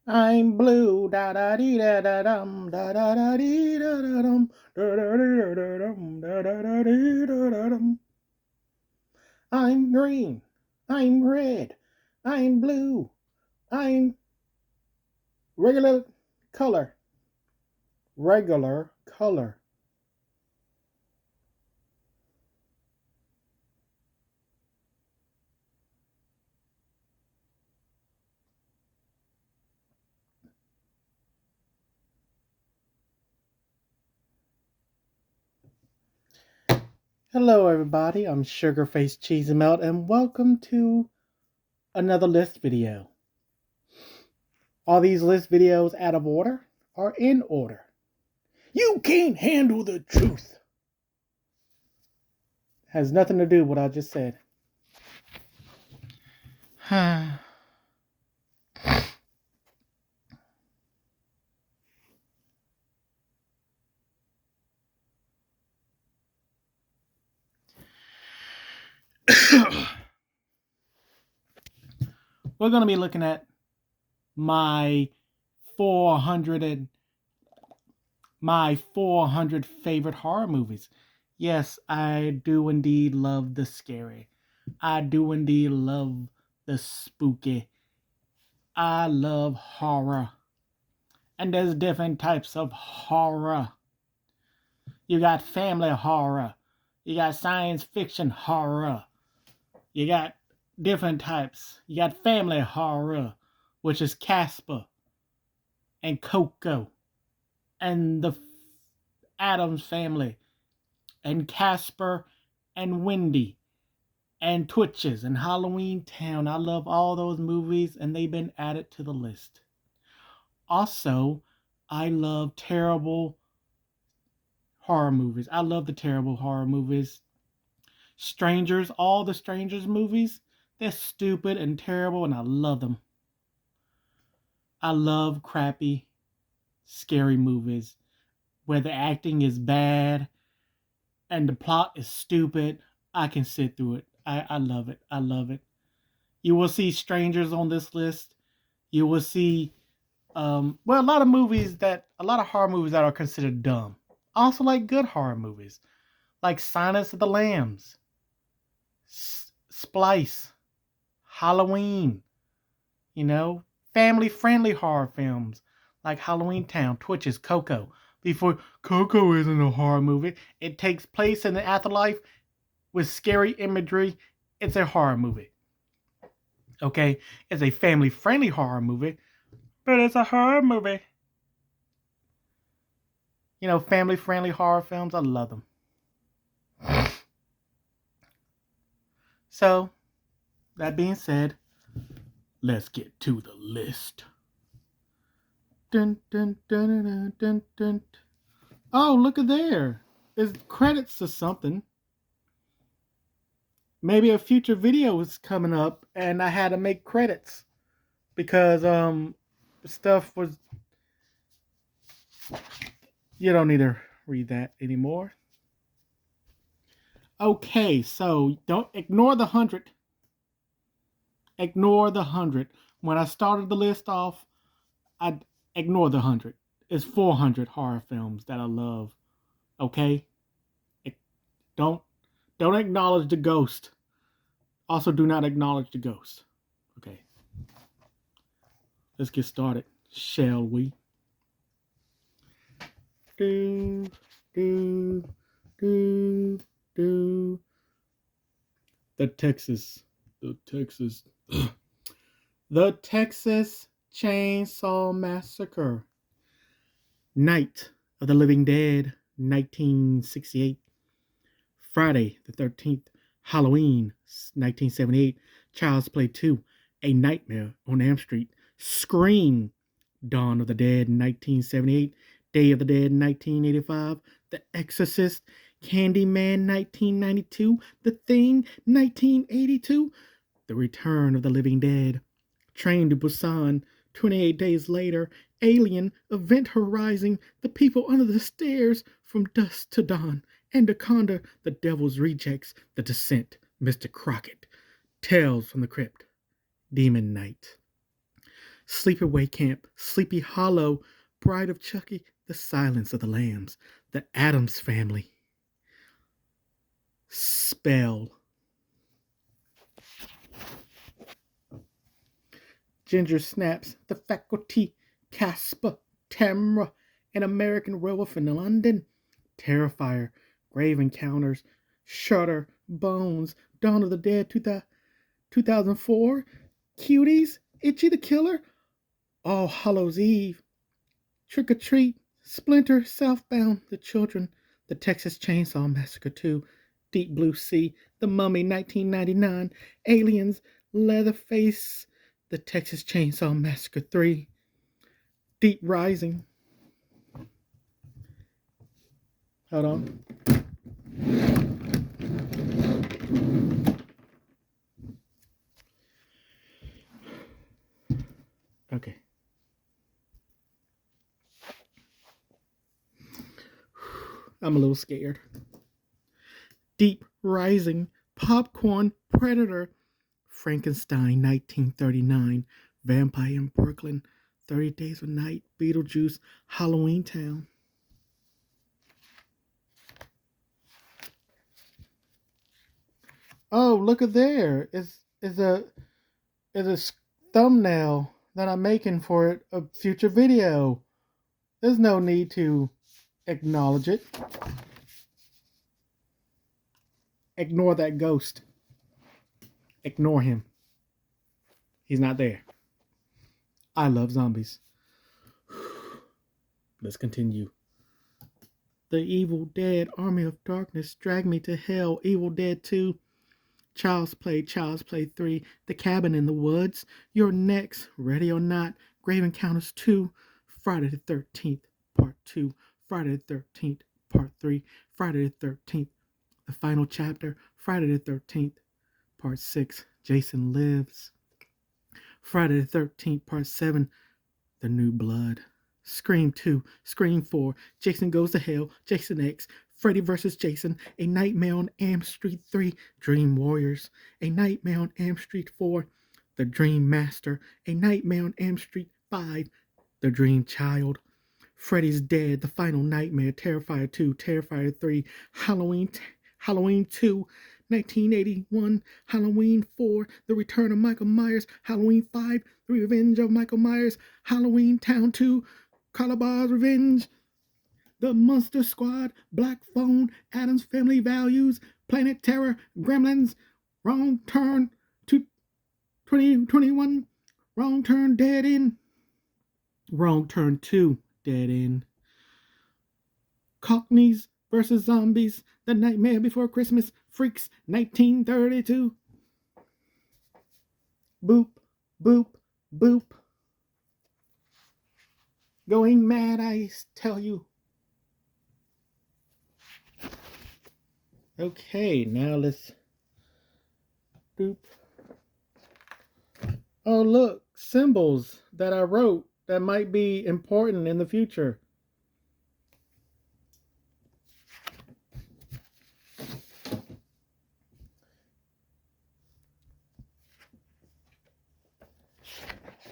I'm blue, da da dee da da dum, da da da dee da da dum, da da dee da da dum, da da da dee da da dum. I'm green, I'm red, I'm blue, I'm regular color, regular color. Hello, everybody. I'm Sugarface Cheese and Melt, and welcome to another list video. Are these list videos out of order or in order? You can't handle the truth. Has nothing to do with what I just said. We're going to be looking at my 400 favorite horror movies. Yes, I do indeed love the scary. I do indeed love the spooky. I love horror. And there's different types of horror. You got family horror. You got science fiction horror. You got different types. You got family horror, which is Casper and Coco and the Addams family and Casper and Wendy and Twitches and Halloween Town. I love all those movies and they've been added to the list. Also, I love terrible horror movies. I love the terrible horror movies. Strangers, all the Strangers movies, they're stupid and terrible and I love them. I love crappy, scary movies where the acting is bad and the plot is stupid. I can sit through it. I love it. I love it. You will see Strangers on this list. You will see, a lot of horror movies that are considered dumb. I also like good horror movies, like Silence of the Lambs, Splice, Halloween, family friendly horror films like Halloween Town, Twitches, Coco. Before Coco isn't a horror movie, it takes place in the afterlife with scary imagery. It's a horror movie. Okay? It's a family friendly horror movie, but it's a horror movie. Family friendly horror films, I love them. So, that being said, let's get to the list. Dun, dun, dun, dun, dun, dun. Oh, look at there. It's credits to something. Maybe a future video is coming up and I had to make credits because stuff was, you don't need to read that anymore. Okay, so don't ignore the 100. Ignore the 100. When I started the list off, I ignore the 100. It's 400 horror films that I love. Okay? Don't acknowledge the ghost. Also, do not acknowledge the ghost. Okay. Let's get started, shall we? Do, do, do, do. The Texas Chainsaw Massacre. Night of the Living Dead, 1968. Friday the 13th. Halloween, 1978. Child's Play 2. A Nightmare on Elm Street. Scream, Dawn of the Dead, 1978. Day of the Dead, 1985. The Exorcist, Candyman, 1992. The Thing, 1982. The Return of the Living Dead. Train to Busan, 28 days later. Alien, Event Horizon, The People Under the Stairs, From Dusk to Dawn. Anaconda, The Devil's Rejects, The Descent, Mr. Crockett. Tales from the Crypt, Demon Knight. Sleepaway Camp, Sleepy Hollow, Bride of Chucky, The Silence of the Lambs, The Addams Family, Spell, Ginger Snaps, The Faculty, Casper, Tamra, An American Werewolf in London, Terrifier, Grave Encounters, Shudder, Bones, Dawn of the Dead 2004, Cuties, Itchy the Killer, All Hallows Eve, Trick or Treat, Splinter, Southbound, The Children, The Texas Chainsaw Massacre 2, Deep Blue Sea, The Mummy 1999, Aliens, Leatherface, The Texas Chainsaw Massacre 3, Deep Rising. Hold on. Okay. I'm a little scared. Deep Rising, Popcorn, Predator, Frankenstein 1939, Vampire in Brooklyn, 30 Days of Night, Beetlejuice, Halloween Town. Oh, look at there. Is a thumbnail that I'm making for a future video. There's no need to acknowledge it. Ignore that ghost. Ignore him. He's not there. I love zombies. Let's continue. The Evil Dead, Army of Darkness, Drag Me to Hell, Evil Dead 2, Child's Play 3, The Cabin in the Woods, You're Next, Ready or Not, Grave Encounters 2, Friday the 13th, Part 2, Friday the 13th, Part 3, Friday the 13th, The Final Chapter, Friday the 13th, Part 6, Jason Lives, Friday the 13th, Part 7, The New Blood, Scream 2, Scream 4, Jason Goes to Hell, Jason X, Freddy vs. Jason, A Nightmare on Elm Street 3, Dream Warriors, A Nightmare on Elm Street 4, The Dream Master, A Nightmare on Elm Street 5, The Dream Child, Freddy's Dead, The Final Nightmare, Terrifier 2, Terrifier 3, Halloween 2, 1981, Halloween 4, The Return of Michael Myers, Halloween 5, The Revenge of Michael Myers, Halloween Town 2, Calabar's Revenge, The Monster Squad, Black Phone, Addams Family Values, Planet Terror, Gremlins, Wrong Turn to 2021, Wrong Turn Dead End, Wrong Turn 2 Dead End, Cockneys versus Zombies, The Nightmare Before Christmas, Freaks 1932, Boop, Boop, Boop, Going Mad, I tell you. Okay, now let's boop. Oh, look, symbols that I wrote that might be important in the future.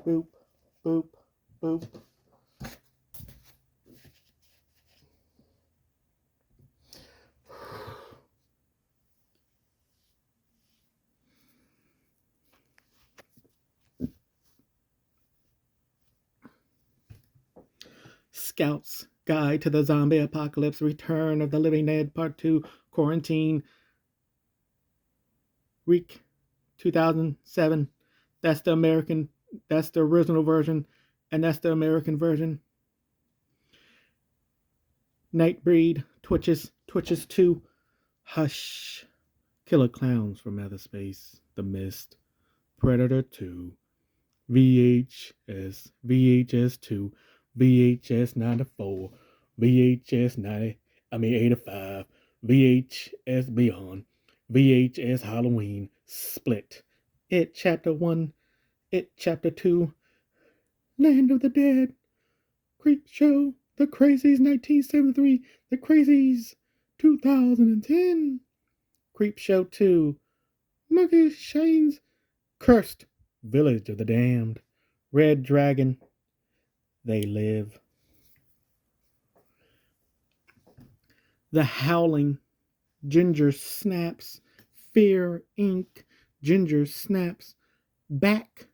Boop, boop, boop. Scout's Guide to the Zombie Apocalypse, Return of the Living Dead, Part 2, Quarantine, Week 2007. That's the original version, and that's the American version. Nightbreed, Twitches 2, Hush, Killer Clowns from Outer Space, The Mist, Predator 2, VHS 2, VHS 94, VHS 85, VHS Beyond, VHS Halloween, Split, It Chapter 1, It Chapter 2, Land of the Dead, Creep Show, The Crazies 1973, The Crazies 2010, Creep Show 2, Monkey Shane's Cursed, Village of the Damned, Red Dragon, They Live. The Howling, Ginger Snaps, Fear Inc., Ginger Snaps, Back,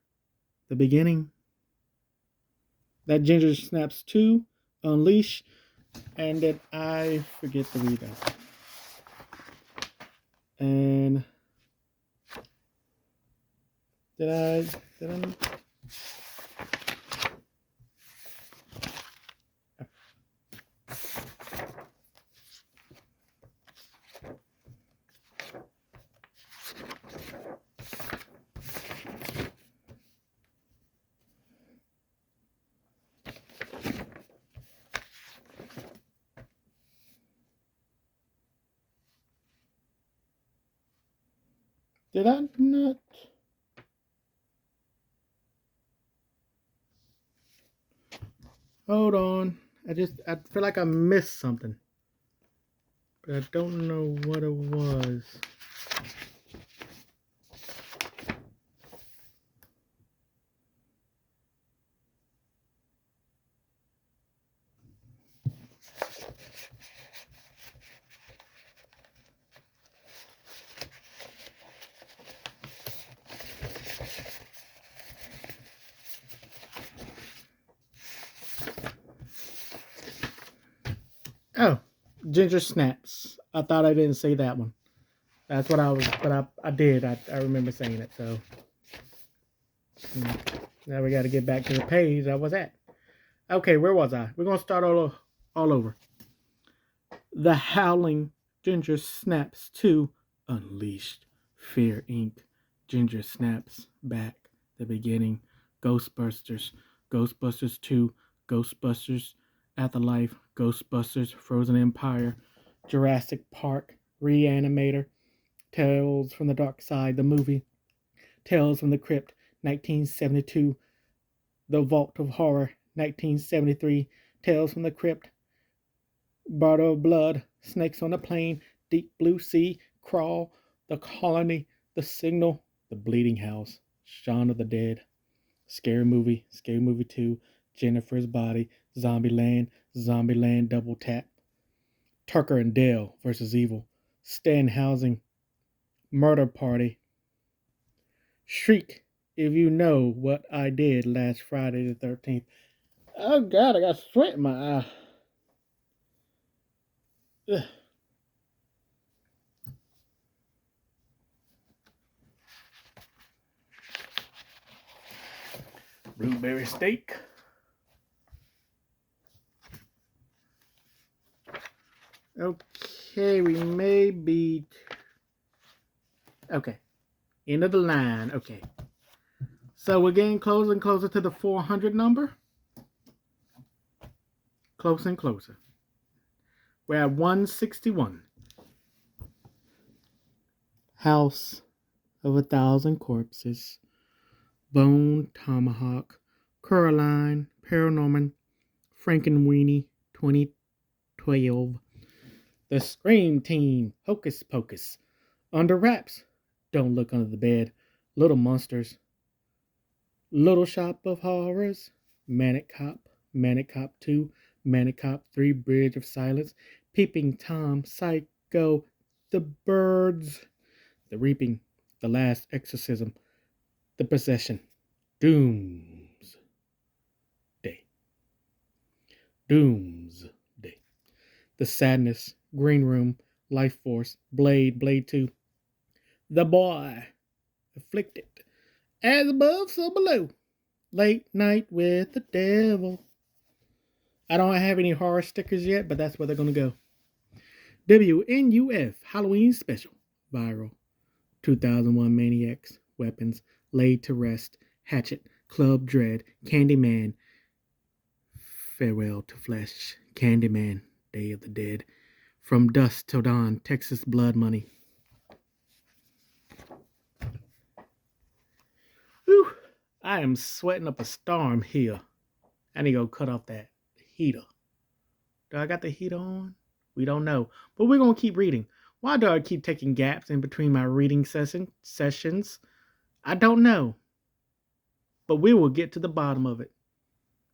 The Beginning. That Ginger Snaps 2, Unleash, and then I forget to read that. And did I not? Hold on. I feel like I missed something. But I don't know what it was. Oh, Ginger Snaps. I thought I didn't say that one. That's what I was, but I did. I remember saying it. So now we got to get back to the page I was at. Okay, where was I? We're gonna start all over. The Howling, Ginger Snaps 2, Unleashed, Fear Inc., Ginger Snaps Back, The Beginning, Ghostbusters, Ghostbusters 2, Ghostbusters Afterlife, Ghostbusters Frozen Empire, Jurassic Park, Reanimator, Tales from the Dark Side, the movie, Tales from the Crypt, 1972, The Vault of Horror, 1973, Tales from the Crypt, Bottle of Blood, Snakes on the Plain, Deep Blue Sea, Crawl, The Colony, The Signal, The Bleeding House, Shaun of the Dead, Scary Movie 2, Jennifer's Body, Zombieland Double Tap, Tucker and Dale vs. Evil, Stan Housing, Murder Party, Shriek, If You Know What I Did Last Friday the 13th. Oh God, I got sweat in my eye. Ugh. Blueberry steak. Okay, we may be... Okay. End of the line. Okay. So we're getting closer and closer to the 400 number. Closer and closer. We're at 161. House of 1,000 Corpses. Bone Tomahawk. Coraline. Paranorman. Frankenweenie. 2012. The Scream Team. Hocus Pocus. Under Wraps. Don't Look Under the Bed. Little Monsters. Little Shop of Horrors. Manic Cop 2, Manic Cop 3, Bridge of Silence, Peeping Tom, Psycho, The Birds, The Reaping, The Last Exorcism, The Possession, Doomsday, The Sadness, Green Room, Life Force, Blade 2, The Boy, Afflicted, As Above, So Below, Late Night with the Devil. I don't have any horror stickers yet, but that's where they're going to go. WNUF Halloween Special. Viral. 2001 Maniacs. Weapons. Laid to Rest. Hatchet. Club Dread. Candyman. Farewell to Flesh. Candyman. Day of the Dead. From Dusk Till Dawn. Texas Blood Money. Whew. I am sweating up a storm here. I need to go cut off that heater. Do I got the heater on? We don't know. But we're going to keep reading. Why do I keep taking gaps in between my reading sessions? I don't know. but we will get to the bottom of it.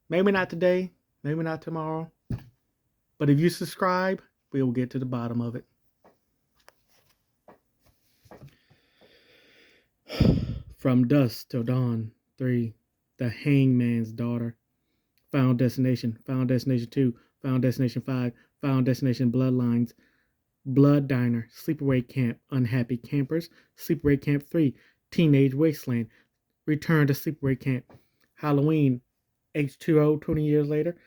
Maybe not today, maybe not tomorrow, but if you subscribe, we will get to the bottom of it. From Dusk Till Dawn 3, The Hangman's Daughter, Final Destination, Final Destination 2, Final Destination 5, Final Destination Bloodlines, Blood Diner, Sleepaway Camp, Unhappy Campers, Sleepaway Camp 3, Teenage Wasteland, Return to Sleepaway Camp, Halloween, H2O 20 years later,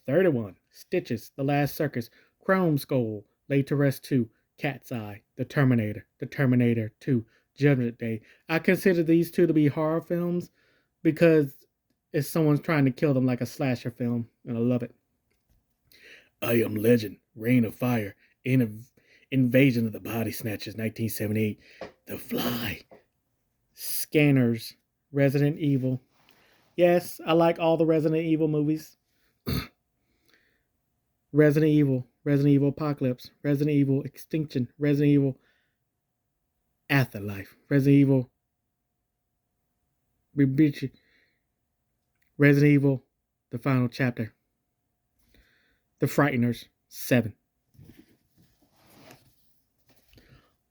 31, Stitches, The Last Circus, Chrome Skull, Laid to Rest 2, Cat's Eye, The Terminator 2, Judgment Day. I consider these two to be horror films because it's someone's trying to kill them like a slasher film, and I love it. I Am Legend, Reign of Fire, Invasion of the Body Snatchers, 1978, The Fly, Scanners, Resident Evil. Yes, I like all the Resident Evil movies. Resident Evil Apocalypse, Resident Evil Extinction, Resident Evil Afterlife, Resident Evil Rebichi, Resident Evil The Final Chapter, The Frighteners 7,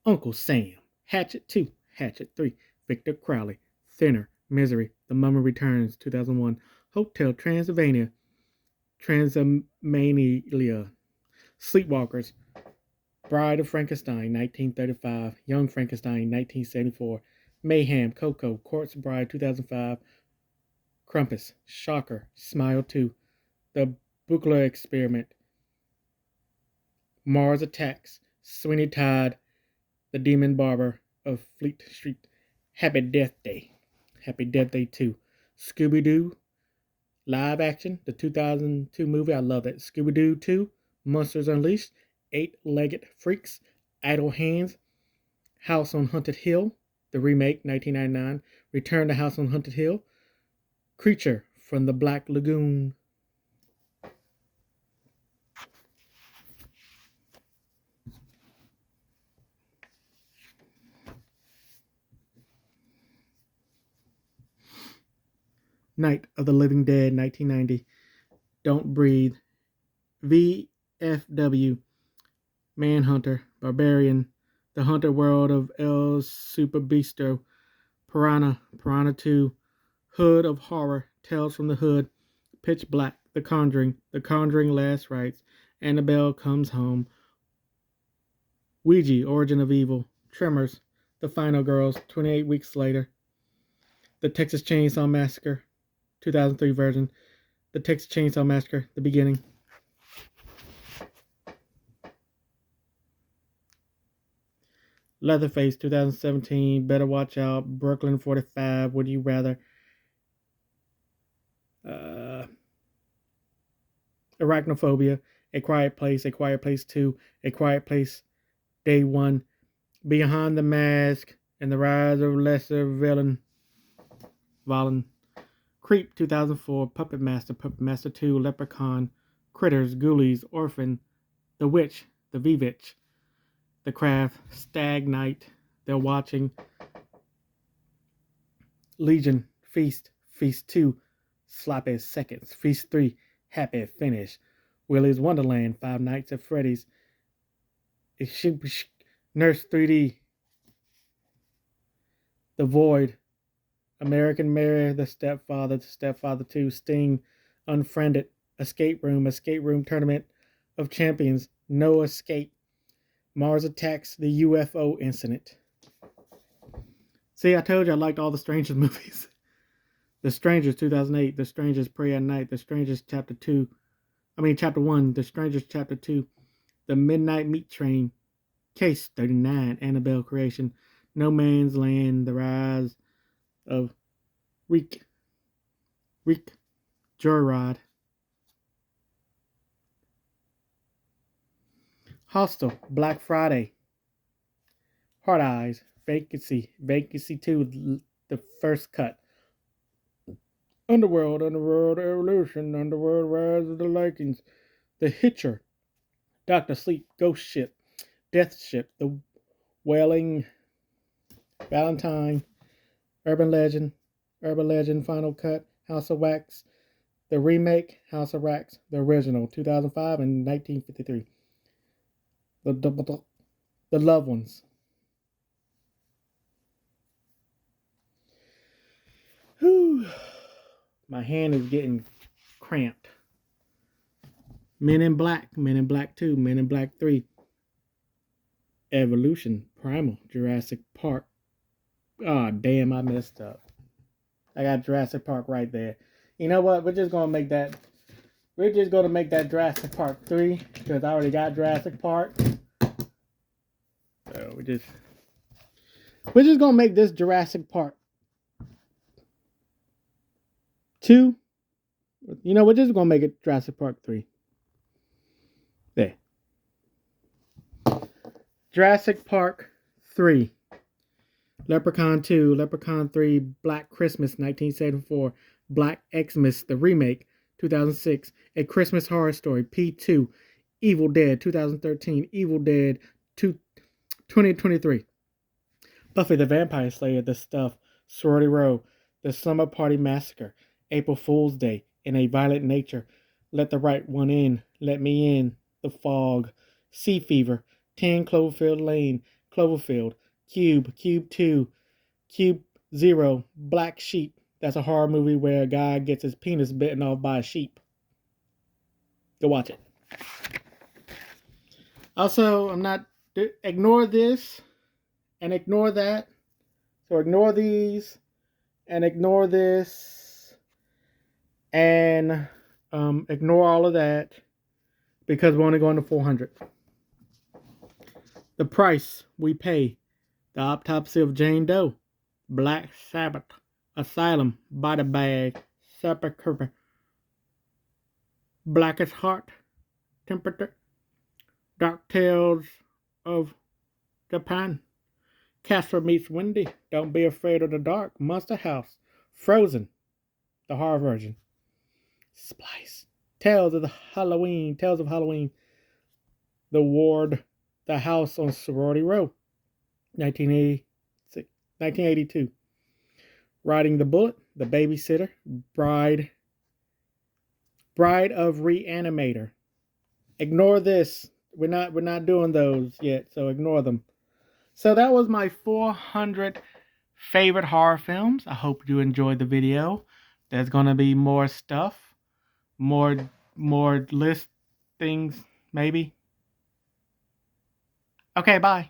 Uncle Sam, Hatchet 2, Hatchet 3, Victor Crowley, Thinner, Misery, The Mummy Returns 2001, Hotel Transylvania, Sleepwalkers, Bride of Frankenstein 1935, Young Frankenstein 1974, Mayhem, Coco, Corpse Bride 2005, Krampus, Shocker, Smile 2, The Buchla Experiment, Mars Attacks, Sweeney Todd, The Demon Barber of Fleet Street, Happy Death Day 2, Scooby-Doo, live action, the 2002 movie, I love it, Scooby-Doo 2, Monsters Unleashed, Eight-Legged Freaks, Idle Hands, House on Haunted Hill, the remake, 1999, Return to House on Haunted Hill, Creature from the Black Lagoon. Night of the Living Dead, 1990, Don't Breathe, VFW, Manhunter, Barbarian, The Hunter World of El Super Bistro, Piranha 2, Hood of Horror, Tales from the Hood, Pitch Black, The Conjuring Last Rites, Annabelle Comes Home, Ouija, Origin of Evil, Tremors, The Final Girls, 28 Weeks Later, The Texas Chainsaw Massacre, 2003 version, The Texas Chainsaw Massacre, The Beginning. Leatherface, 2017, Better Watch Out, Brooklyn 45, Would You Rather, Arachnophobia, A Quiet Place 2, A Quiet Place Day 1, Behind the Mask, and The Rise of Lesser Villain, Creep, 2004, Puppet Master 2, Leprechaun, Critters, Ghoulies, Orphan, The Witch, The Vivitch, The Craft, Stag Night, They're Watching, Legion, Feast 2, Sloppy Seconds, Feast 3, Happy Finish, Willy's Wonderland, Five Nights at Freddy's, Nurse 3D, The Void, American Mary, The Stepfather 2, Sting, Unfriended, Escape Room Tournament of Champions, No Escape, Mars Attacks, The UFO Incident. See, I told you I liked all the Strangers movies. The Strangers, 2008, The Strangers Pray at Night, The Strangers Chapter 1, The Strangers Chapter 2, The Midnight Meat Train, Case 39, Annabelle Creation, No Man's Land, The Rise of Reek, Joyride, Hostel, Black Friday, Hard Eyes, Vacancy 2, the first cut, Underworld Evolution, Underworld Rise of the Likings, The Hitcher, Dr. Sleep, Ghost Ship, Death Ship, The Wailing, Valentine, Urban Legend, Urban Legend Final Cut, House of Wax, the remake, House of Wax, the original, 2005 and 1953. The Loved Ones. Whew. My hand is getting cramped. Men in Black, Men in Black 2, Men in Black 3, Evolution, Primal, Jurassic Park. Ah, oh, damn, I messed up. I got Jurassic Park right there. You know what? We're just gonna make that Jurassic Park 3 because I already got Jurassic Park. So we're just gonna make this Jurassic Park 2. You know, we're just gonna make it Jurassic Park 3. There. Jurassic Park 3. Leprechaun 2, Leprechaun 3, Black Christmas 1974, Black Xmas the remake 2006, A Christmas Horror Story P2, Evil Dead 2013, Evil Dead 2023, Buffy the Vampire Slayer, The Stuff, Sorority Row, The Slumber Party Massacre, April Fool's Day, In a Violent Nature, Let the Right One In, Let Me In, The Fog, Sea Fever, 10 Cloverfield Lane, Cloverfield, Cube 2, Cube 0, Black Sheep. That's a horror movie where a guy gets his penis bitten off by a sheep. Go watch it. Also, ignore this and ignore that. So ignore these and ignore this and ignore all of that because we're only going to 400. The price we pay. The Autopsy of Jane Doe, Black Sabbath, Asylum, Body Bag, Sepulchre, Blackest Heart, Temperature, Dark Tales of Japan, Casper Meets Wendy, Don't Be Afraid of the Dark, Monster House, Frozen, the horror version, Splice, Tales of Halloween, The Ward, The House on Sorority Row, 1982. Riding the Bullet, The Babysitter, Bride of Reanimator. Ignore this. We're not doing those yet, so ignore them. So that was my 400 favorite horror films. I hope you enjoyed the video. There's gonna be more stuff, more list things, maybe. Okay, bye.